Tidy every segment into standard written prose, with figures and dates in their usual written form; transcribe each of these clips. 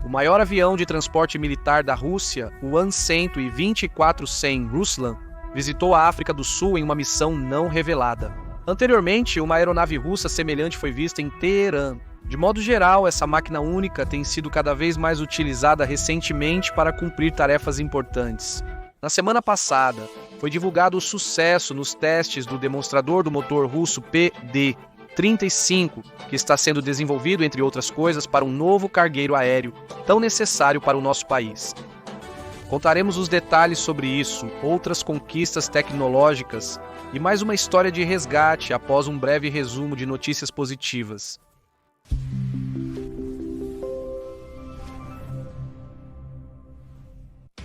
O maior avião de transporte militar da Rússia, o An-100 e 24-100 Ruslan, visitou a África do Sul em uma missão não revelada. Anteriormente, uma aeronave russa semelhante foi vista em Teherã. De modo geral, essa máquina única tem sido cada vez mais utilizada recentemente para cumprir tarefas importantes. Na semana passada, foi divulgado o sucesso nos testes do demonstrador do motor russo PD-35, que está sendo desenvolvido, entre outras coisas, para um novo cargueiro aéreo, tão necessário para o nosso país. Contaremos os detalhes sobre isso, outras conquistas tecnológicas e mais uma história de resgate após um breve resumo de notícias positivas.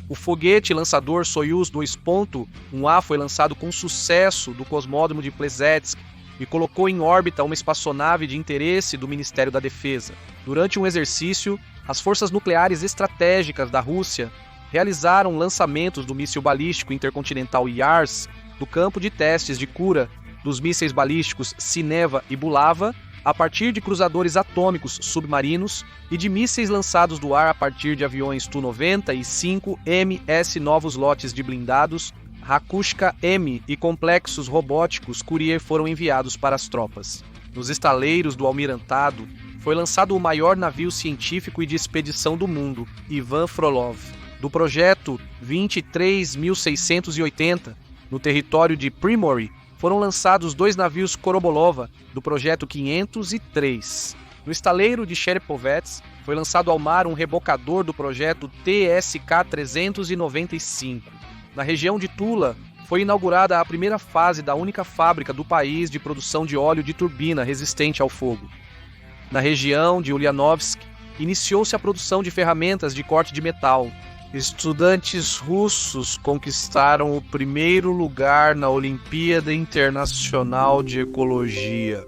O foguete lançador Soyuz 2.1A foi lançado com sucesso do cosmódromo de Plesetsk e colocou em órbita uma espaçonave de interesse do Ministério da Defesa. Durante um exercício, as forças nucleares estratégicas da Rússia realizaram lançamentos do míssil balístico intercontinental Yars, do campo de testes de cura dos mísseis balísticos Sineva e Bulava, a partir de cruzadores atômicos submarinos e de mísseis lançados do ar a partir de aviões Tu-90 e 5MS, novos lotes de blindados Rakushka-M e complexos robóticos Courier foram enviados para as tropas. Nos estaleiros do Almirantado, foi lançado o maior navio científico e de expedição do mundo, Ivan Frolov. Do projeto 23.680, no território de Primory, foram lançados 2 navios Korobolova, do projeto 503. No estaleiro de Cherepovets, foi lançado ao mar um rebocador do projeto TSK-395. Na região de Tula, foi inaugurada a primeira fase da única fábrica do país de produção de óleo de turbina resistente ao fogo. Na região de Ulyanovsk, iniciou-se a produção de ferramentas de corte de metal. Estudantes russos conquistaram o primeiro lugar na Olimpíada Internacional de Ecologia.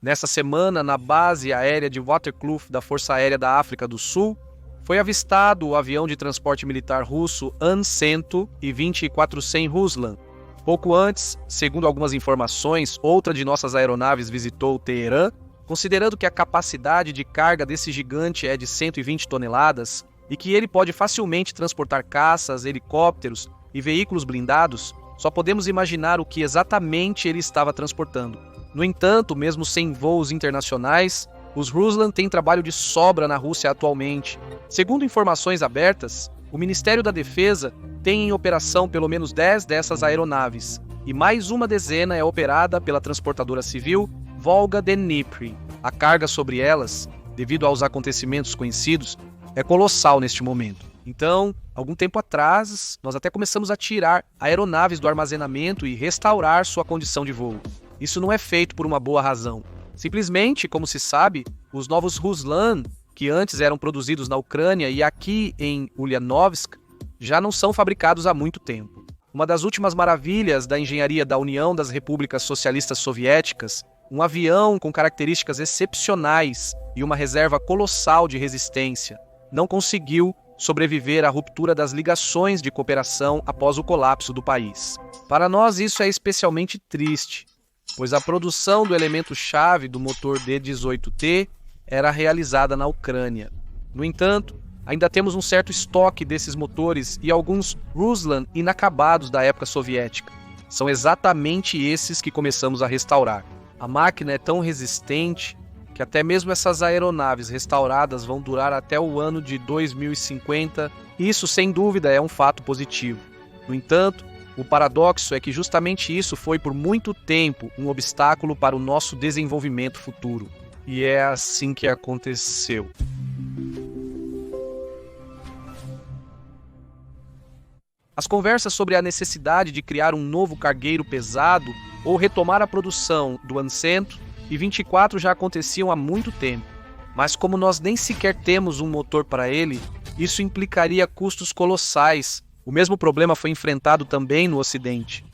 Nessa semana, na base aérea de Waterkloof da Força Aérea da África do Sul, foi avistado o avião de transporte militar russo An-100 e 24-100 Ruslan. Pouco antes, segundo algumas informações, outra de nossas aeronaves visitou Teherã. Considerando que a capacidade de carga desse gigante é de 120 toneladas e que ele pode facilmente transportar caças, helicópteros e veículos blindados, só podemos imaginar o que exatamente ele estava transportando. No entanto, mesmo sem voos internacionais, os Ruslan têm trabalho de sobra na Rússia atualmente. Segundo informações abertas, o Ministério da Defesa tem em operação pelo menos 10 dessas aeronaves, e mais uma dezena é operada pela transportadora civil Volga Dnipro. A carga sobre elas, devido aos acontecimentos conhecidos, é colossal neste momento. Então, algum tempo atrás, nós até começamos a tirar aeronaves do armazenamento e restaurar sua condição de voo. Isso não é feito por uma boa razão. Simplesmente, como se sabe, os novos Ruslan, que antes eram produzidos na Ucrânia e aqui em Ulyanovsk, já não são fabricados há muito tempo. Uma das últimas maravilhas da engenharia da União das Repúblicas Socialistas Soviéticas, um avião com características excepcionais e uma reserva colossal de resistência, não conseguiu sobreviver à ruptura das ligações de cooperação após o colapso do país. Para nós isso é especialmente triste, pois a produção do elemento-chave do motor D-18T era realizada na Ucrânia. No entanto, ainda temos um certo estoque desses motores e alguns Ruslan inacabados da época soviética. São exatamente esses que começamos a restaurar. A máquina é tão resistente que até mesmo essas aeronaves restauradas vão durar até o ano de 2050, e isso sem dúvida é um fato positivo. No entanto, o paradoxo é que justamente isso foi por muito tempo um obstáculo para o nosso desenvolvimento futuro. E é assim que aconteceu. As conversas sobre a necessidade de criar um novo cargueiro pesado ou retomar a produção do An-100 e 24 já aconteciam há muito tempo. Mas como nós nem sequer temos um motor para ele, isso implicaria custos colossais. O mesmo problema foi enfrentado também no Ocidente.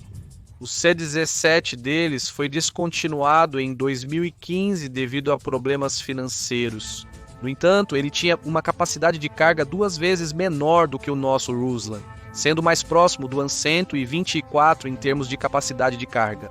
O C-17 deles foi descontinuado em 2015 devido a problemas financeiros. No entanto, ele tinha uma capacidade de carga 2 vezes menor do que o nosso Ruslan, sendo mais próximo do An-100 e 24 em termos de capacidade de carga.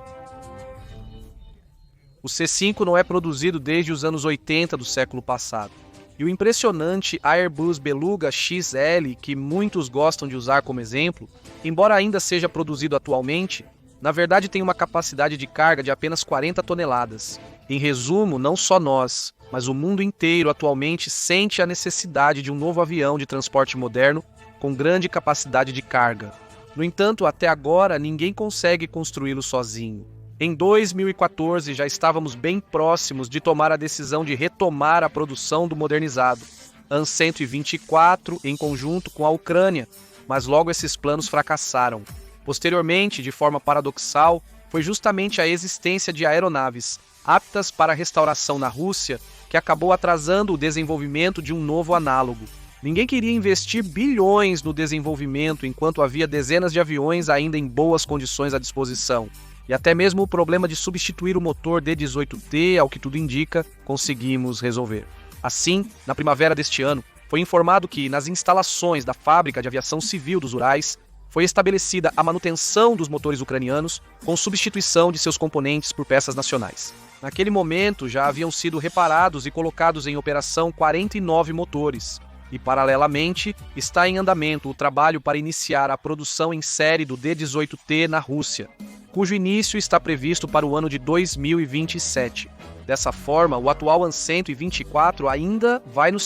O C-5 não é produzido desde os anos 80 do século passado. E o impressionante Airbus Beluga XL, que muitos gostam de usar como exemplo, embora ainda seja produzido atualmente, na verdade tem uma capacidade de carga de apenas 40 toneladas. Em resumo, não só nós, mas o mundo inteiro atualmente sente a necessidade de um novo avião de transporte moderno com grande capacidade de carga. No entanto, até agora, ninguém consegue construí-lo sozinho. Em 2014, já estávamos bem próximos de tomar a decisão de retomar a produção do modernizado AN-124 em conjunto com a Ucrânia, mas logo esses planos fracassaram. Posteriormente, de forma paradoxal, foi justamente a existência de aeronaves aptas para restauração na Rússia que acabou atrasando o desenvolvimento de um novo análogo. Ninguém queria investir bilhões no desenvolvimento enquanto havia dezenas de aviões ainda em boas condições à disposição. E até mesmo o problema de substituir o motor D-18T, ao que tudo indica, conseguimos resolver. Assim, na primavera deste ano, foi informado que, nas instalações da Fábrica de Aviação Civil dos Urais, foi estabelecida a manutenção dos motores ucranianos com substituição de seus componentes por peças nacionais. Naquele momento, já haviam sido reparados e colocados em operação 49 motores. E, paralelamente, está em andamento o trabalho para iniciar a produção em série do D-18T na Rússia, cujo início está previsto para o ano de 2027. Dessa forma, o atual AN-124 ainda vai nos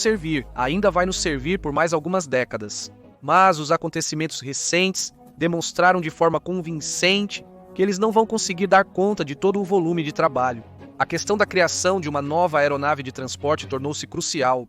servir por mais algumas décadas. Mas os acontecimentos recentes demonstraram de forma convincente que eles não vão conseguir dar conta de todo o volume de trabalho. A questão da criação de uma nova aeronave de transporte tornou-se crucial.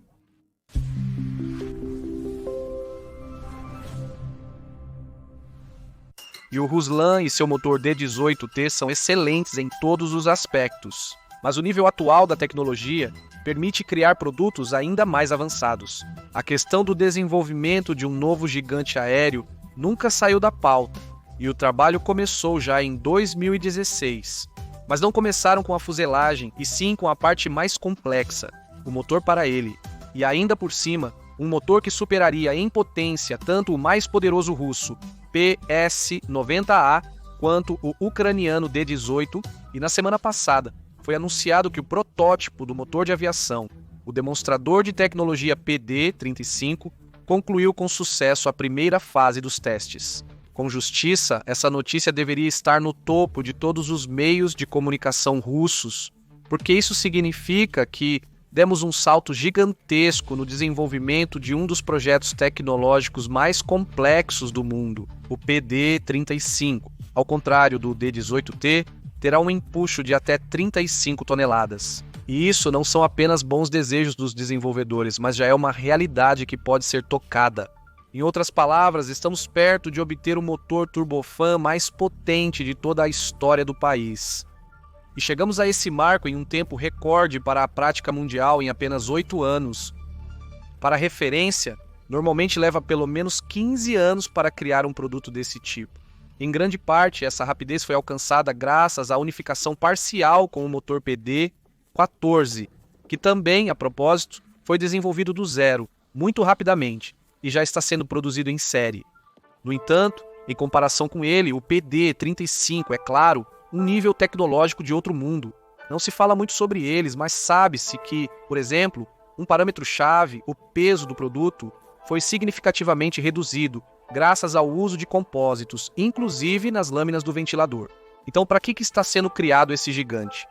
E o Ruslan e seu motor D-18T são excelentes em todos os aspectos. Mas o nível atual da tecnologia permite criar produtos ainda mais avançados. A questão do desenvolvimento de um novo gigante aéreo nunca saiu da pauta, e o trabalho começou já em 2016. Mas não começaram com a fuselagem, e sim com a parte mais complexa, o motor para ele. E ainda por cima, um motor que superaria em potência tanto o mais poderoso russo PS-90A quanto o ucraniano D-18, e na semana passada foi anunciado que o protótipo do motor de aviação, o demonstrador de tecnologia PD-35, concluiu com sucesso a primeira fase dos testes. Com justiça, essa notícia deveria estar no topo de todos os meios de comunicação russos, porque isso significa que demos um salto gigantesco no desenvolvimento de um dos projetos tecnológicos mais complexos do mundo, o PD-35. Ao contrário do D-18T, terá um empuxo de até 35 toneladas. E isso não são apenas bons desejos dos desenvolvedores, mas já é uma realidade que pode ser tocada. Em outras palavras, estamos perto de obter o motor turbofan mais potente de toda a história do país. E chegamos a esse marco em um tempo recorde para a prática mundial em apenas 8 anos. Para referência, normalmente leva pelo menos 15 anos para criar um produto desse tipo. Em grande parte, essa rapidez foi alcançada graças à unificação parcial com o motor PD-14, que também, a propósito, foi desenvolvido do zero, muito rapidamente, e já está sendo produzido em série. No entanto, em comparação com ele, o PD-35 é, claro, um nível tecnológico de outro mundo. Não se fala muito sobre eles, mas sabe-se que, por exemplo, um parâmetro-chave, o peso do produto, foi significativamente reduzido, graças ao uso de compósitos, inclusive nas lâminas do ventilador. Então, para que está sendo criado esse gigante?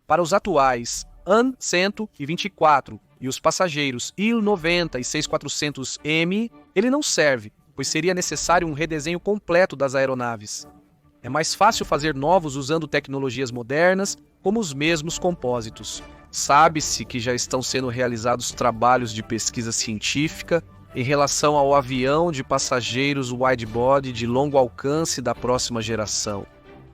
Para os atuais AN-124 e os passageiros Il-90 e 6400M, ele não serve, pois seria necessário um redesenho completo das aeronaves. É mais fácil fazer novos usando tecnologias modernas, como os mesmos compósitos. Sabe-se que já estão sendo realizados trabalhos de pesquisa científica em relação ao avião de passageiros widebody de longo alcance da próxima geração.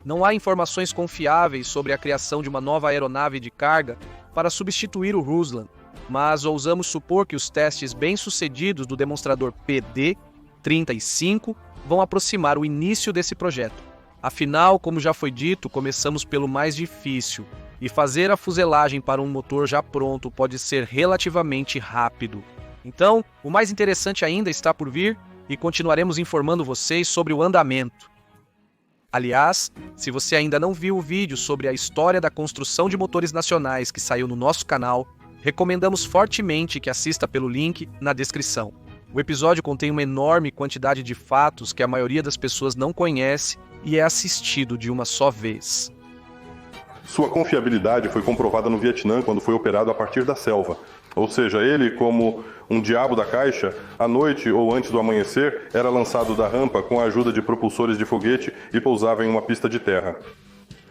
Não há informações confiáveis sobre a criação de uma nova aeronave de carga para substituir o Ruslan, mas ousamos supor que os testes bem-sucedidos do demonstrador PD-35 vão aproximar o início desse projeto. Afinal, como já foi dito, começamos pelo mais difícil, e fazer a fuselagem para um motor já pronto pode ser relativamente rápido. Então, o mais interessante ainda está por vir, e continuaremos informando vocês sobre o andamento. Aliás, se você ainda não viu o vídeo sobre a história da construção de motores nacionais que saiu no nosso canal, recomendamos fortemente que assista pelo link na descrição. O episódio contém uma enorme quantidade de fatos que a maioria das pessoas não conhece e é assistido de uma só vez. Sua confiabilidade foi comprovada no Vietnã quando foi operado a partir da selva. Ou seja, ele, como um diabo da caixa, à noite ou antes do amanhecer, era lançado da rampa com a ajuda de propulsores de foguete e pousava em uma pista de terra.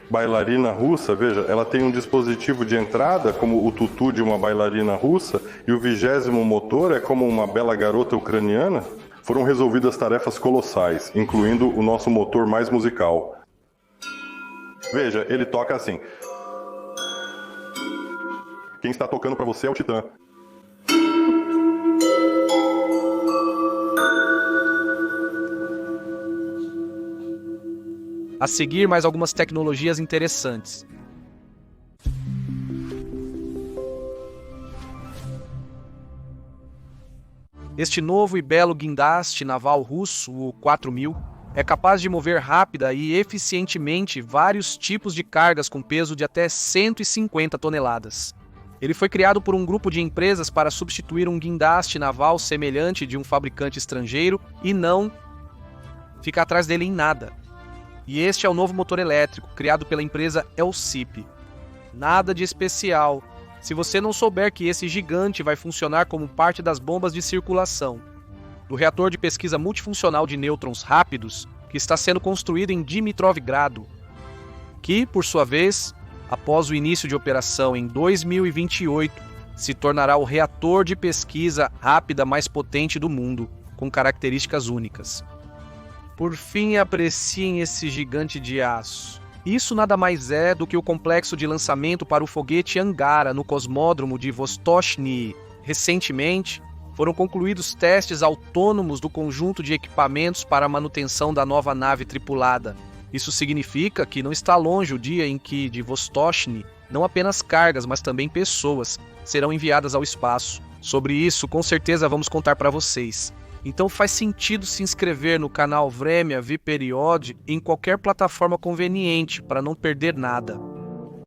Bailarina russa, veja, ela tem um dispositivo de entrada como o tutu de uma bailarina russa e o 20º motor é como uma bela garota ucraniana? Foram resolvidas tarefas colossais, incluindo o nosso motor mais musical. Veja, ele toca assim. Quem está tocando para você é o Titã. A seguir, mais algumas tecnologias interessantes. Este novo e belo guindaste naval russo, o 4000, é capaz de mover rápida e eficientemente vários tipos de cargas com peso de até 150 toneladas. Ele foi criado por um grupo de empresas para substituir um guindaste naval semelhante de um fabricante estrangeiro e não ficar atrás dele em nada. E este é o novo motor elétrico, criado pela empresa Elsip. Nada de especial, se você não souber que esse gigante vai funcionar como parte das bombas de circulação do reator de pesquisa multifuncional de nêutrons rápidos que está sendo construído em Dimitrovgrado, que, por sua vez, após o início de operação em 2028, se tornará o reator de pesquisa rápida mais potente do mundo, com características únicas. Por fim, apreciem esse gigante de aço. Isso nada mais é do que o complexo de lançamento para o foguete Angara no cosmódromo de Vostochny. Recentemente, foram concluídos testes autônomos do conjunto de equipamentos para a manutenção da nova nave tripulada. Isso significa que não está longe o dia em que, de Vostochny, não apenas cargas, mas também pessoas serão enviadas ao espaço. Sobre isso, com certeza vamos contar para vocês. Então faz sentido se inscrever no canal Vremya Viperiod em qualquer plataforma conveniente para não perder nada.